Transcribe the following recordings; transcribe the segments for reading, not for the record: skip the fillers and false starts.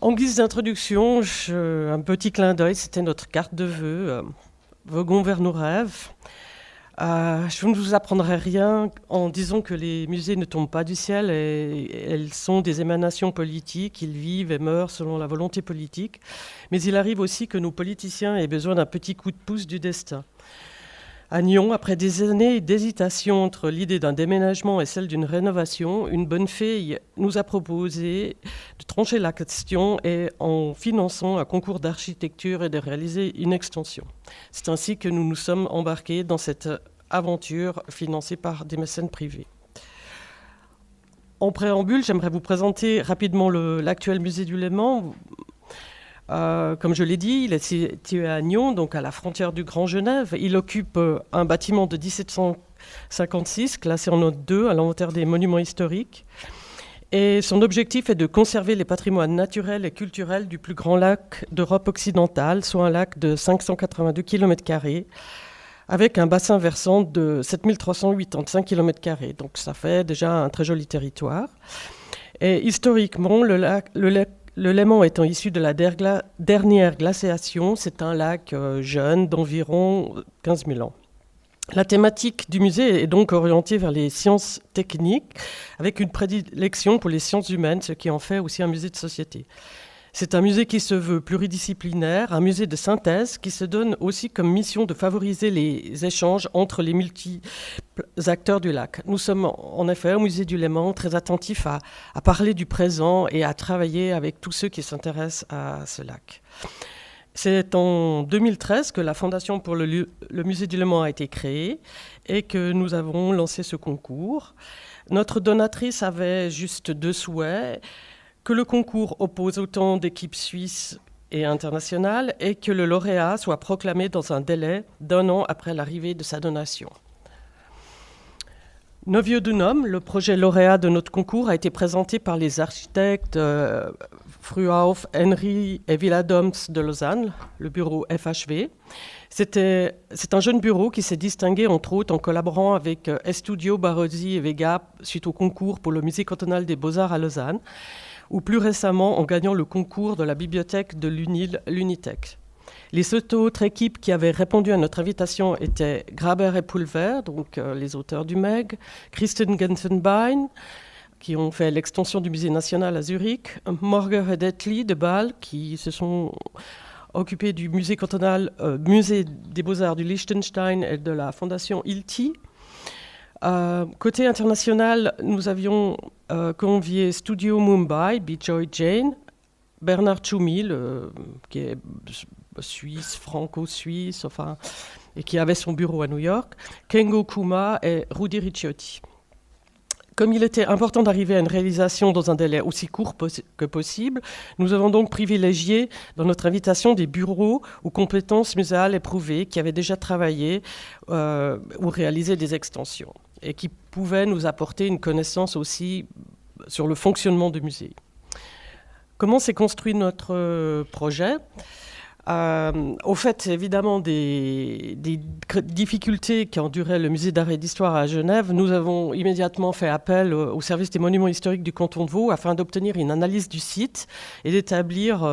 En guise d'introduction, un petit clin d'œil, c'était notre carte de vœux. Voguons vers nos rêves. Je ne vous apprendrai rien en disant que les musées ne tombent pas du ciel et elles sont des émanations politiques, ils vivent et meurent selon la volonté politique. Mais il arrive aussi que nos politiciens aient besoin d'un petit coup de pouce du destin. À Nyon, après des années d'hésitation entre l'idée d'un déménagement et celle d'une rénovation, une bonne fée nous a proposé de trancher la question et en finançant un concours d'architecture et de réaliser une extension. C'est ainsi que nous nous sommes embarqués dans cette aventure financée par des mécènes privés. En préambule, j'aimerais vous présenter rapidement l'actuel musée du Léman. Comme je l'ai dit, il est situé à Nyon, donc à la frontière du Grand Genève. Il occupe un bâtiment de 1756, classé en note 2 à l'inventaire des monuments historiques. Et son objectif est de conserver les patrimoines naturels et culturels du plus grand lac d'Europe occidentale, soit un lac de 582 km², avec un bassin versant de 7385 km². Donc ça fait déjà un très joli territoire. Et historiquement, le Léman étant issu de la dernière glaciation, c'est un lac jeune d'environ 15 000 ans. La thématique du musée est donc orientée vers les sciences techniques, avec une prédilection pour les sciences humaines, ce qui en fait aussi un musée de société. C'est un musée qui se veut pluridisciplinaire, un musée de synthèse qui se donne aussi comme mission de favoriser les échanges entre les multiples acteurs du lac. Nous sommes en effet au musée du Léman très attentifs à parler du présent et à travailler avec tous ceux qui s'intéressent à ce lac. C'est en 2013 que la Fondation pour le musée du Léman a été créée et que nous avons lancé ce concours. Notre donatrice avait juste deux souhaits: que le concours oppose autant d'équipes suisses et internationales et que le lauréat soit proclamé dans un délai d'1 an après l'arrivée de sa donation. Novio Dunum, le projet lauréat de notre concours, a été présenté par les architectes Fruhauf, Henry et Villadoms de Lausanne, le bureau FHV. C'est un jeune bureau qui s'est distingué entre autres en collaborant avec Estudio, Barozzi et Vega suite au concours pour le musée cantonal des Beaux-Arts à Lausanne, ou plus récemment en gagnant le concours de la bibliothèque de l'UNIL, l'Unitec. Les 7 autres équipes qui avaient répondu à notre invitation étaient Graber et Pulver, donc les auteurs du MEG, Kristen Gensenbein, qui ont fait l'extension du musée national à Zurich, Morger et Detli de Bâle, qui se sont occupés du musée cantonal, musée des Beaux-Arts du Liechtenstein et de la fondation ILTI. Côté international, nous avions convié Studio Mumbai, Bijoy Jain, Bernard Tchoumi, qui est suisse, franco-suisse, enfin, et qui avait son bureau à New York, Kengo Kuma et Rudi Ricciotti. Comme il était important d'arriver à une réalisation dans un délai aussi court que possible, nous avons donc privilégié dans notre invitation des bureaux aux compétences muséales éprouvées qui avaient déjà travaillé ou réalisé des extensions et qui pouvaient nous apporter une connaissance aussi sur le fonctionnement du musée. Comment s'est construit notre projet ? Au fait, évidemment, des difficultés qui enduraient le musée d'art et d'histoire à Genève, nous avons immédiatement fait appel au service des monuments historiques du canton de Vaud afin d'obtenir une analyse du site et d'établir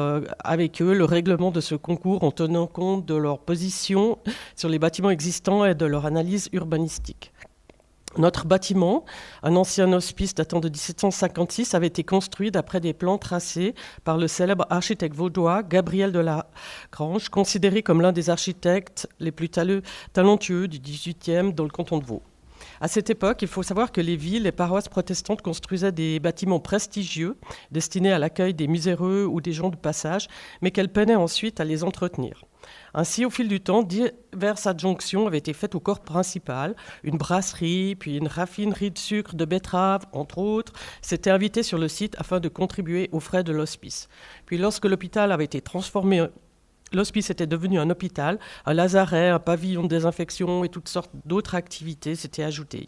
avec eux le règlement de ce concours en tenant compte de leur position sur les bâtiments existants et de leur analyse urbanistique. Notre bâtiment, un ancien hospice datant de 1756, avait été construit d'après des plans tracés par le célèbre architecte vaudois Gabriel de Lagrange, considéré comme l'un des architectes les plus talentueux du XVIIIe dans le canton de Vaud. À cette époque, il faut savoir que les villes et paroisses protestantes construisaient des bâtiments prestigieux destinés à l'accueil des miséreux ou des gens de passage, mais qu'elles peinaient ensuite à les entretenir. Ainsi, au fil du temps, diverses adjonctions avaient été faites au corps principal. Une brasserie, puis une raffinerie de sucre de betterave, entre autres, s'étaient invitées sur le site afin de contribuer aux frais de l'hospice. Puis lorsque l'hôpital avait été transformé, l'hospice était devenu un hôpital, un lazaret, un pavillon de désinfection et toutes sortes d'autres activités s'étaient ajoutées.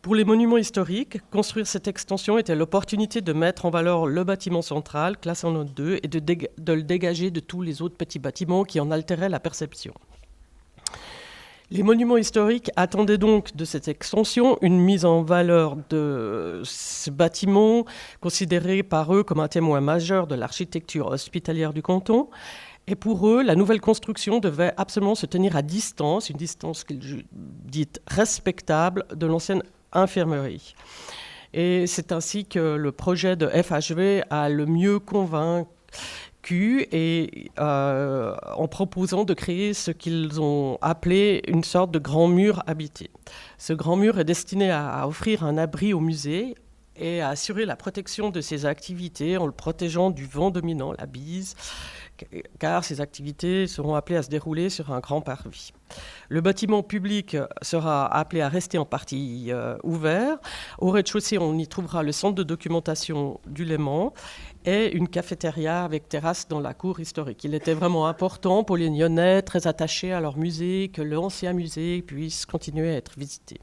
Pour les monuments historiques, construire cette extension était l'opportunité de mettre en valeur le bâtiment central, classé en note 2, et de le dégager de tous les autres petits bâtiments qui en altéraient la perception. Les monuments historiques attendaient donc de cette extension une mise en valeur de ce bâtiment, considéré par eux comme un témoin majeur de l'architecture hospitalière du canton. Et pour eux, la nouvelle construction devait absolument se tenir à distance, une distance qu'ils disent respectable de l'ancienne infirmerie. Et c'est ainsi que le projet de FHV a le mieux convaincu en proposant de créer ce qu'ils ont appelé une sorte de grand mur habité. Ce grand mur est destiné à offrir un abri au musée et à assurer la protection de ses activités en le protégeant du vent dominant, la bise, car ces activités seront appelées à se dérouler sur un grand parvis. Le bâtiment public sera appelé à rester en partie ouvert. Au rez-de-chaussée, on y trouvera le centre de documentation du Léman et une cafétéria avec terrasse dans la cour historique. Il était vraiment important pour les Nyonnais, très attachés à leur musée, que l'ancien musée puisse continuer à être visité.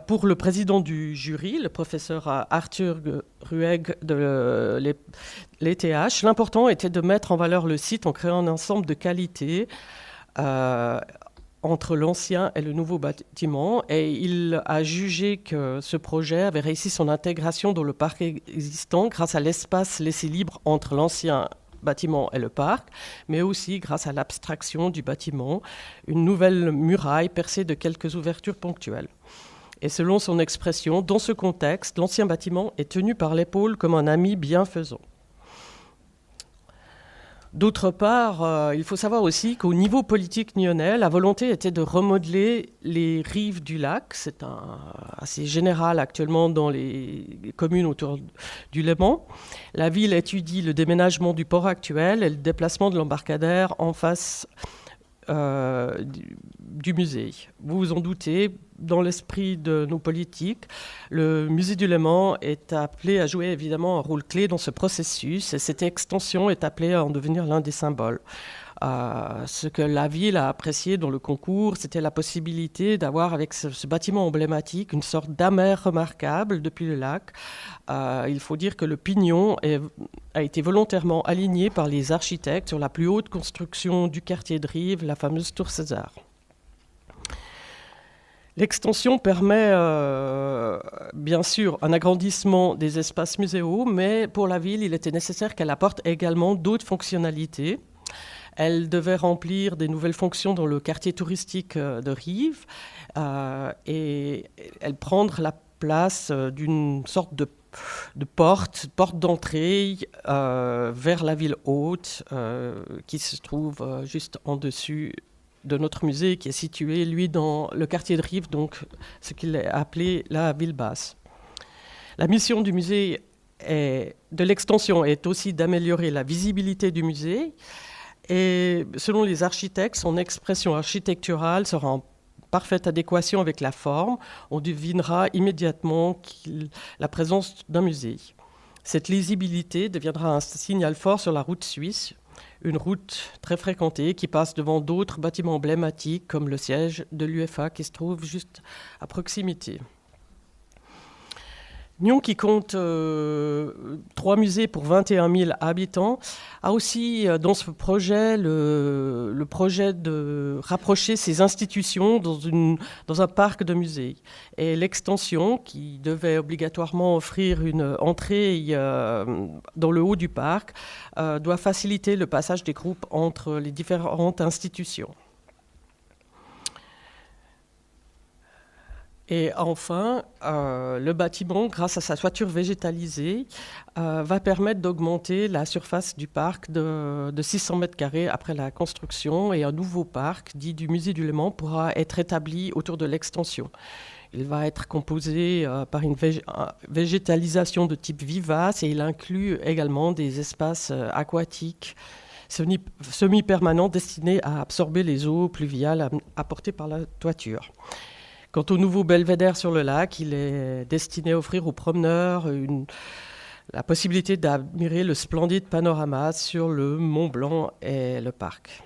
Pour le président du jury, le professeur Arthur Rueg de l'ETH, l'important était de mettre en valeur le site en créant un ensemble de qualités entre l'ancien et le nouveau bâtiment. Et il a jugé que ce projet avait réussi son intégration dans le parc existant grâce à l'espace laissé libre entre l'ancien bâtiment et le parc, mais aussi grâce à l'abstraction du bâtiment, une nouvelle muraille percée de quelques ouvertures ponctuelles. Et selon son expression, dans ce contexte, l'ancien bâtiment est tenu par l'épaule comme un ami bienfaisant. D'autre part, il faut savoir aussi qu'au niveau politique nyonnais, la volonté était de remodeler les rives du lac. C'est assez général actuellement dans les communes autour du Léman. La ville étudie le déménagement du port actuel et le déplacement de l'embarcadère en face du musée. Vous vous en doutez, dans l'esprit de nos politiques, le musée du Léman est appelé à jouer évidemment un rôle clé dans ce processus et cette extension est appelée à en devenir l'un des symboles. Ce que la ville a apprécié dans le concours, c'était la possibilité d'avoir avec ce bâtiment emblématique une sorte d'amer remarquable depuis le lac. Il faut dire que le pignon a été volontairement aligné par les architectes sur la plus haute construction du quartier de Rives, la fameuse Tour César. L'extension permet bien sûr un agrandissement des espaces muséaux, mais pour la ville, il était nécessaire qu'elle apporte également d'autres fonctionnalités. Elle devait remplir des nouvelles fonctions dans le quartier touristique de Rives et elle prendre la place d'une sorte de porte d'entrée vers la ville haute qui se trouve juste en dessus de notre musée qui est situé, lui, dans le quartier de Rives, donc ce qu'il a appelé la ville basse. La mission du musée de l'extension est aussi d'améliorer la visibilité du musée. Et selon les architectes, son expression architecturale sera en parfaite adéquation avec la forme. On devinera immédiatement la présence d'un musée. Cette lisibilité deviendra un signal fort sur la route suisse, une route très fréquentée qui passe devant d'autres bâtiments emblématiques comme le siège de l'UFA qui se trouve juste à proximité. Nyon, qui compte 3 musées pour 21 000 habitants, a aussi dans ce projet le projet de rapprocher ses institutions dans un parc de musées. Et l'extension, qui devait obligatoirement offrir une entrée dans le haut du parc, doit faciliter le passage des groupes entre les différentes institutions. Et enfin, le bâtiment, grâce à sa toiture végétalisée, va permettre d'augmenter la surface du parc de 600 mètres carrés après la construction et un nouveau parc, dit du musée du Léman, pourra être établi autour de l'extension. Il va être composé par une végétalisation de type vivace et il inclut également des espaces aquatiques semi-permanents destinés à absorber les eaux pluviales apportées par la toiture. Quant au nouveau belvédère sur le lac, il est destiné à offrir aux promeneurs la possibilité d'admirer le splendide panorama sur le Mont Blanc et le parc.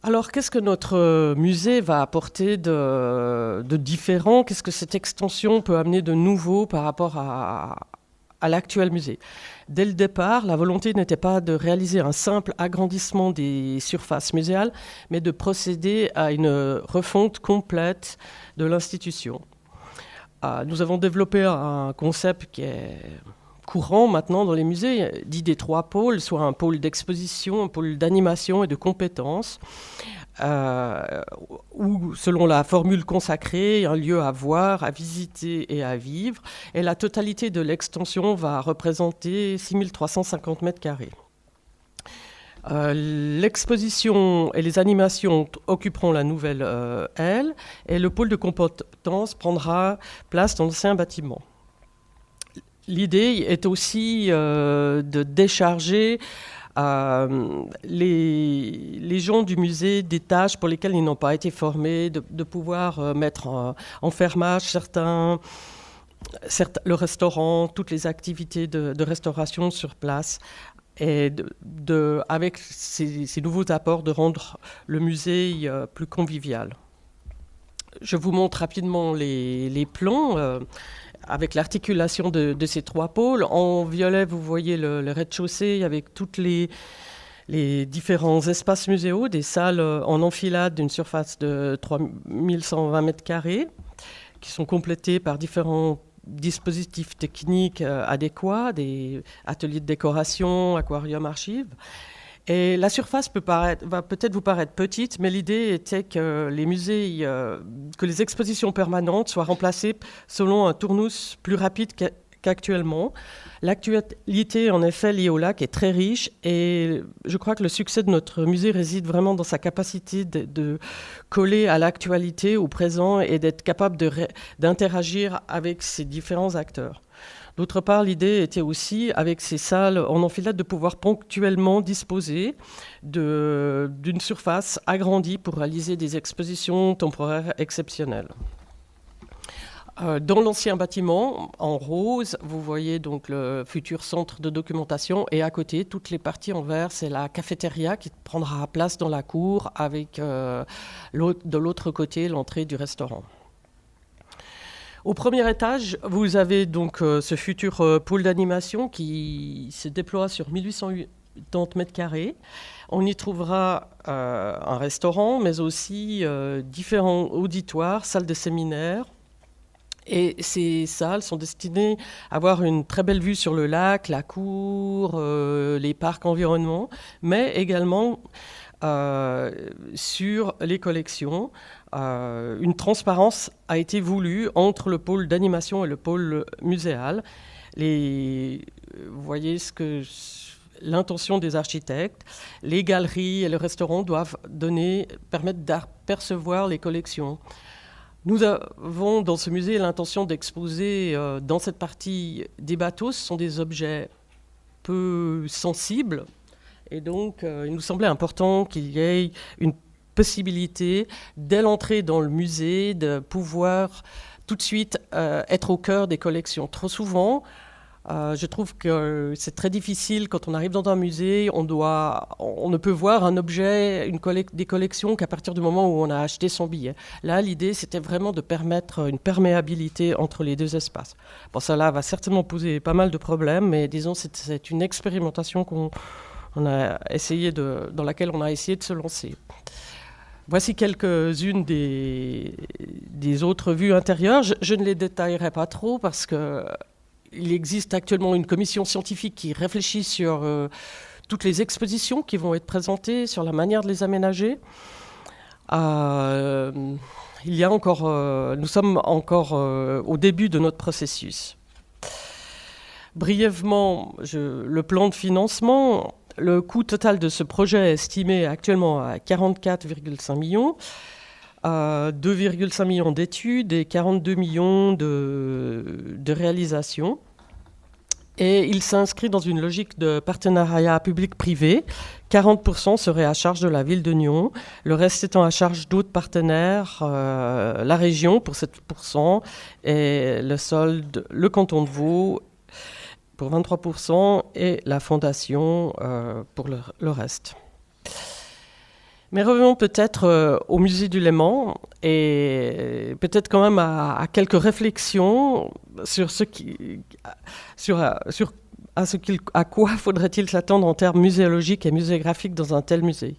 Alors, qu'est-ce que notre musée va apporter de différent ? Qu'est-ce que cette extension peut amener de nouveau par rapport à l'actuel musée. Dès le départ, la volonté n'était pas de réaliser un simple agrandissement des surfaces muséales, mais de procéder à une refonte complète de l'institution. Nous avons développé un concept qui est courant maintenant dans les musées, dit des 3 pôles, soit un pôle d'exposition, un pôle d'animation et de compétences, où, selon la formule consacrée, un lieu à voir, à visiter et à vivre. Et la totalité de l'extension va représenter 6350 mètres carrés. L'exposition et les animations occuperont la nouvelle aile, et le pôle de compétences prendra place dans l'ancien bâtiment. L'idée est aussi de décharger les gens du musée des tâches pour lesquelles ils n'ont pas été formés, de pouvoir mettre en fermage le restaurant, toutes les activités de restauration sur place, et avec ces nouveaux apports, de rendre le musée plus convivial. Je vous montre rapidement les plans avec l'articulation de ces 3 pôles. En violet, vous voyez le rez-de-chaussée avec toutes les différents espaces muséaux, des salles en enfilade d'une surface de 3120 mètres carrés, qui sont complétées par différents dispositifs techniques adéquats, des ateliers de décoration, aquarium, archives. Et la surface va peut-être vous paraître petite, mais l'idée était que que les expositions permanentes soient remplacées selon un tournus plus rapide qu'actuellement. L'actualité, en effet, liée au lac est très riche, et je crois que le succès de notre musée réside vraiment dans sa capacité de coller à l'actualité, au présent, et d'être capable d'interagir avec ces différents acteurs. D'autre part, l'idée était aussi, avec ces salles en enfilade, de pouvoir ponctuellement disposer d'une surface agrandie pour réaliser des expositions temporaires exceptionnelles. Dans l'ancien bâtiment, en rose, vous voyez donc le futur centre de documentation, et à côté, toutes les parties en vert, c'est la cafétéria qui prendra place dans la cour, avec de l'autre côté l'entrée du restaurant. Au premier étage, vous avez donc ce futur pôle d'animation qui se déploie sur 1880 mètres carrés. On y trouvera un restaurant, mais aussi différents auditoires, salles de séminaire. Et ces salles sont destinées à avoir une très belle vue sur le lac, la cour, les parcs environnants, mais également sur les collections. Une transparence a été voulue entre le pôle d'animation et le pôle muséal. Vous voyez l'intention des architectes. Les galeries et le restaurant doivent permettre d'apercevoir les collections. Nous avons dans ce musée l'intention d'exposer dans cette partie des bateaux. Ce sont des objets peu sensibles, et donc il nous semblait important qu'il y ait une possibilité, dès l'entrée dans le musée, de pouvoir tout de suite être au cœur des collections. Trop souvent, je trouve que c'est très difficile quand on arrive dans un musée, on ne peut voir un objet, des collections qu'à partir du moment où on a acheté son billet. Là, l'idée, c'était vraiment de permettre une perméabilité entre les 2 espaces. Bon, cela va certainement poser pas mal de problèmes, mais disons, c'est une expérimentation dans laquelle on a essayé de se lancer. Voici quelques-unes des autres vues intérieures. Je ne les détaillerai pas trop parce qu'il existe actuellement une commission scientifique qui réfléchit sur toutes les expositions qui vont être présentées, sur la manière de les aménager. Nous sommes encore au début de notre processus. Brièvement, le plan de financement. Le coût total de ce projet est estimé actuellement à 44,5 millions, 2,5 millions d'études et 42 millions de réalisations. Et il s'inscrit dans une logique de partenariat public-privé. 40% serait à charge de la ville de Nyon, le reste étant à charge d'autres partenaires, la région pour 7% et le canton de Vaud pour 23% et la fondation pour le reste. Mais revenons peut-être au musée du Léman et peut-être quand même à quelques réflexions sur à quoi faudrait-il s'attendre en termes muséologiques et muséographiques dans un tel musée.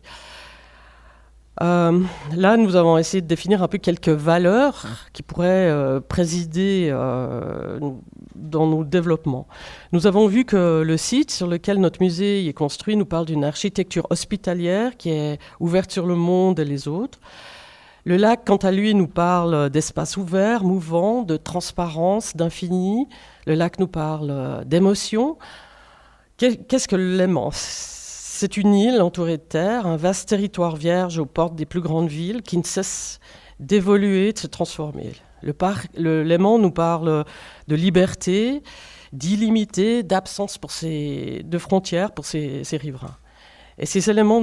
Là, nous avons essayé de définir un peu quelques valeurs qui pourraient présider dans nos développements. Nous avons vu que le site sur lequel notre musée est construit nous parle d'une architecture hospitalière qui est ouverte sur le monde et les autres. Le lac, quant à lui, nous parle d'espace ouvert, mouvant, de transparence, d'infini. Le lac nous parle d'émotion. Qu'est-ce que le Léman ? C'est une île entourée de terre, un vaste territoire vierge aux portes des plus grandes villes qui ne cesse d'évoluer, de se transformer. Le Léman nous parle de liberté, d'illimité, d'absence de frontières pour ses riverains. Et ces éléments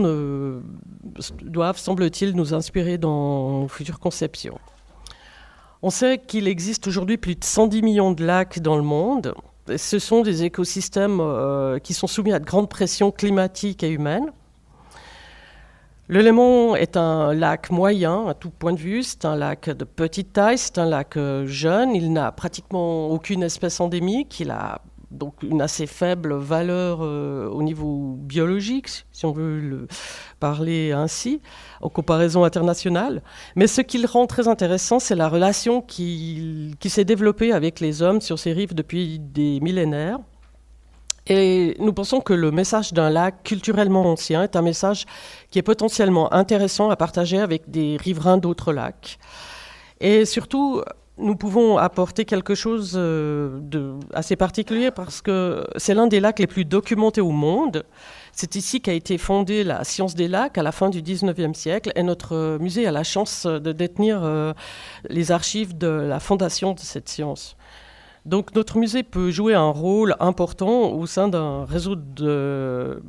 doivent, semble-t-il, nous inspirer dans nos futures conceptions. On sait qu'il existe aujourd'hui plus de 110 millions de lacs dans le monde. Ce sont des écosystèmes qui sont soumis à de grandes pressions climatiques et humaines. Le Léman est un lac moyen à tout point de vue. C'est un lac de petite taille, c'est un lac jeune. Il n'a pratiquement aucune espèce endémique. Il a donc une assez faible valeur au niveau biologique, si on veut le parler ainsi, en comparaison internationale. Mais ce qui le rend très intéressant, c'est la relation qui s'est développée avec les hommes sur ces rives depuis des millénaires. Et nous pensons que le message d'un lac culturellement ancien est un message qui est potentiellement intéressant à partager avec des riverains d'autres lacs. Et surtout, nous pouvons apporter quelque chose d'assez particulier parce que c'est l'un des lacs les plus documentés au monde. C'est ici qu'a été fondée la science des lacs à la fin du 19e siècle et notre musée a la chance de détenir les archives de la fondation de cette science. Donc notre musée peut jouer un rôle important au sein d'un réseau de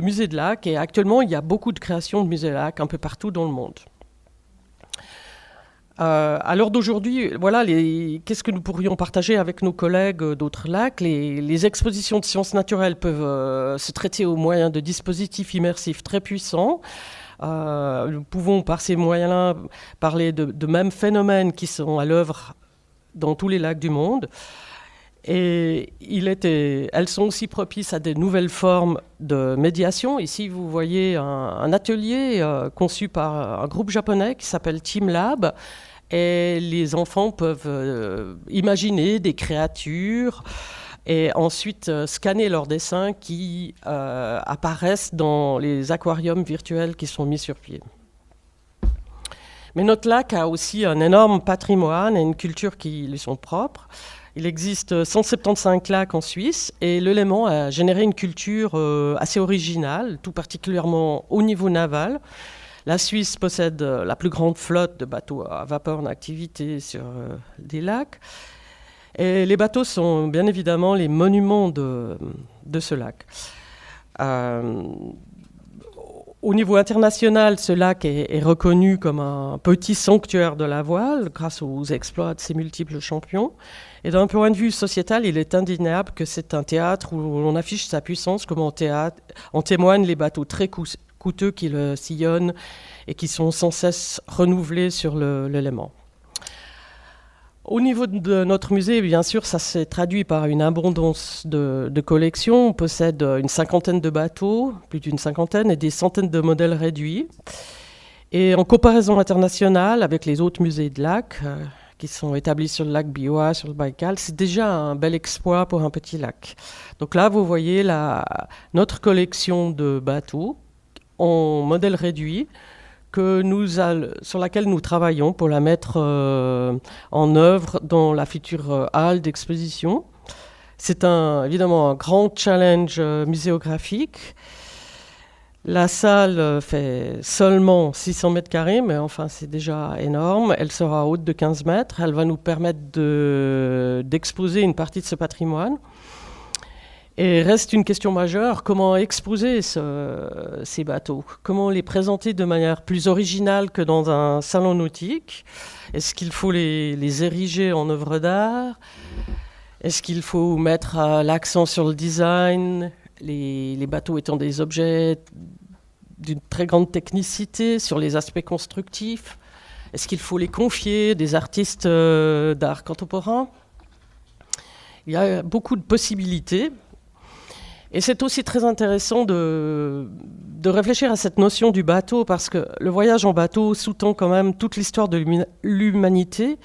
musées de lacs et actuellement il y a beaucoup de créations de musées de lacs un peu partout dans le monde. À l'heure d'aujourd'hui, voilà, qu'est-ce que nous pourrions partager avec nos collègues d'autres lacs ? Les expositions de sciences naturelles peuvent se traiter au moyen de dispositifs immersifs très puissants. Nous pouvons par ces moyens-là parler de mêmes phénomènes qui sont à l'œuvre dans tous les lacs du monde. Et elles sont aussi propices à des nouvelles formes de médiation. Ici, vous voyez un atelier conçu par un groupe japonais qui s'appelle Team Lab. Et les enfants peuvent imaginer des créatures et ensuite scanner leurs dessins qui apparaissent dans les aquariums virtuels qui sont mis sur pied. Mais notre lac a aussi un énorme patrimoine et une culture qui lui sont propres. Il existe 175 lacs en Suisse et le Léman a généré une culture assez originale, tout particulièrement au niveau naval. La Suisse possède la plus grande flotte de bateaux à vapeur en activité sur des lacs. Et les bateaux sont bien évidemment les monuments de ce lac. Au niveau international, ce lac est reconnu comme un petit sanctuaire de la voile grâce aux exploits de ses multiples champions. Et d'un point de vue sociétal, il est indéniable que c'est un théâtre où l'on affiche sa puissance, comme en témoignent les bateaux très coûteux qui le sillonnent et qui sont sans cesse renouvelés sur le Léman. Au niveau de notre musée, bien sûr, ça s'est traduit par une abondance de collections. On possède une cinquantaine de bateaux, plus d'une cinquantaine, et des centaines de modèles réduits. Et en comparaison internationale avec les autres musées de lacs, qui sont établis sur le lac Biwa, sur le Baïkal, c'est déjà un bel exploit pour un petit lac. Donc là, vous voyez notre collection de bateaux en modèle réduit, sur laquelle nous travaillons pour la mettre en œuvre dans la future halle d'exposition. C'est évidemment un grand challenge muséographique. La salle fait seulement 600 mètres carrés, mais enfin c'est déjà énorme. Elle sera haute de 15 mètres. Elle va nous permettre d'exposer une partie de ce patrimoine. Et reste une question majeure, comment exposer ces bateaux ? Comment les présenter de manière plus originale que dans un salon nautique ? Est-ce qu'il faut les ériger en œuvre d'art ? Est-ce qu'il faut mettre l'accent sur le design, les bateaux étant des objets d'une très grande technicité sur les aspects constructifs. Est-ce qu'il faut les confier des artistes d'art contemporain? Il y a beaucoup de possibilités. Et c'est aussi très intéressant de réfléchir à cette notion du bateau, parce que le voyage en bateau sous-tend quand même toute l'histoire de l'humanité,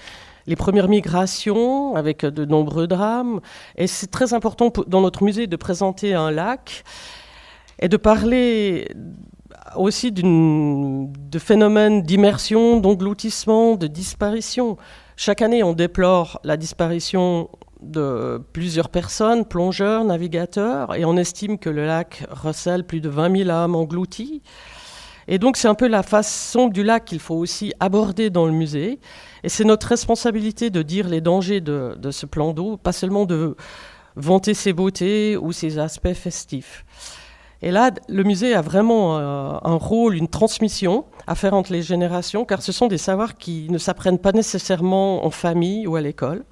les premières migrations avec de nombreux drames. Et c'est très important dans notre musée de présenter un lac et de parler aussi de phénomènes d'immersion, d'engloutissement, de disparition. Chaque année, on déplore la disparition de plusieurs personnes, plongeurs, navigateurs, et on estime que le lac recèle plus de 20 000 âmes englouties. Et donc c'est un peu la face sombre du lac qu'il faut aussi aborder dans le musée. Et c'est notre responsabilité de dire les dangers de ce plan d'eau, pas seulement de vanter ses beautés ou ses aspects festifs. Et là, le musée a vraiment un rôle, une transmission à faire entre les générations, car ce sont des savoirs qui ne s'apprennent pas nécessairement en famille ou à l'école.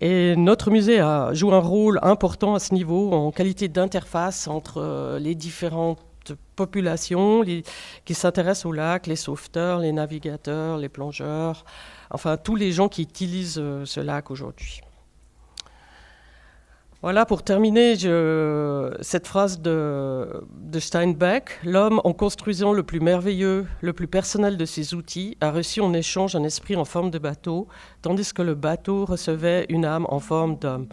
Et notre musée joue un rôle important à ce niveau, en qualité d'interface entre les différentes populations qui s'intéressent au lac, les sauveteurs, les navigateurs, les plongeurs, enfin tous les gens qui utilisent ce lac aujourd'hui. Voilà, pour terminer, cette phrase de Steinbeck: « L'homme, en construisant le plus merveilleux, le plus personnel de ses outils, a reçu en échange un esprit en forme de bateau, tandis que le bateau recevait une âme en forme d'homme. »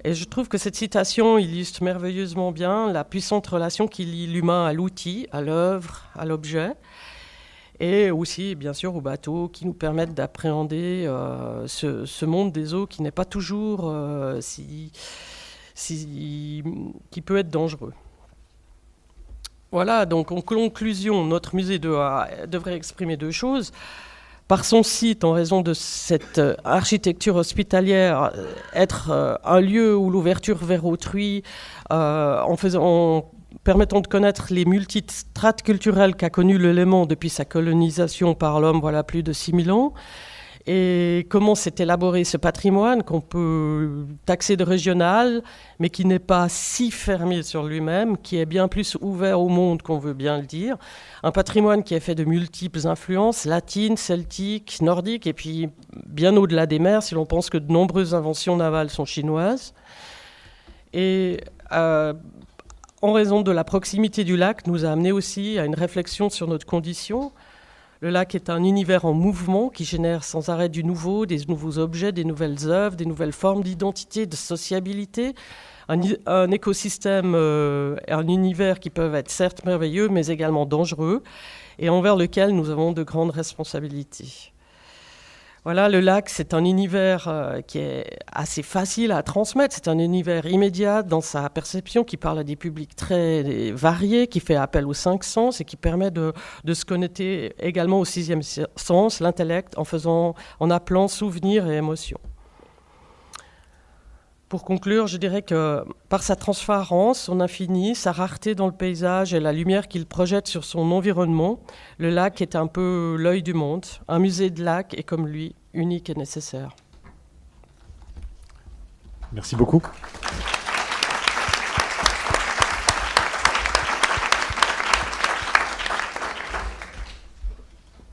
Et je trouve que cette citation illustre merveilleusement bien la puissante relation qui lie l'humain à l'outil, à l'œuvre, à l'objet, et aussi, bien sûr, aux bateaux qui nous permettent d'appréhender ce monde des eaux qui n'est pas toujours qui peut être dangereux. Voilà, donc en conclusion, notre musée devrait exprimer deux choses. Par son site, en raison de cette architecture hospitalière, être un lieu où l'ouverture vers autrui, en permettant de connaître les multiples strates culturelles qu'a connues le Léman depuis sa colonisation par l'homme, voilà plus de 6000 ans, et comment s'est élaboré ce patrimoine qu'on peut taxer de régional, mais qui n'est pas si fermé sur lui-même, qui est bien plus ouvert au monde qu'on veut bien le dire. Un patrimoine qui est fait de multiples influences, latines, celtiques, nordiques, et puis bien au-delà des mers, si l'on pense que de nombreuses inventions navales sont chinoises. Et en raison de la proximité du lac, nous a amené aussi à une réflexion sur notre condition. Le lac est un univers en mouvement qui génère sans arrêt du nouveau, des nouveaux objets, des nouvelles œuvres, des nouvelles formes d'identité, de sociabilité. Un écosystème, un univers qui peuvent être certes merveilleux, mais également dangereux, et envers lequel nous avons de grandes responsabilités. Voilà, le lac, c'est un univers qui est assez facile à transmettre. C'est un univers immédiat dans sa perception, qui parle à des publics très variés, qui fait appel aux 5 sens et qui permet de se connecter également au 6e sens, l'intellect, en appelant souvenirs et émotions. Pour conclure, je dirais que par sa transparence, son infini, sa rareté dans le paysage et la lumière qu'il projette sur son environnement, le lac est un peu l'œil du monde. Un musée de lac est comme lui, unique et nécessaire. Merci beaucoup.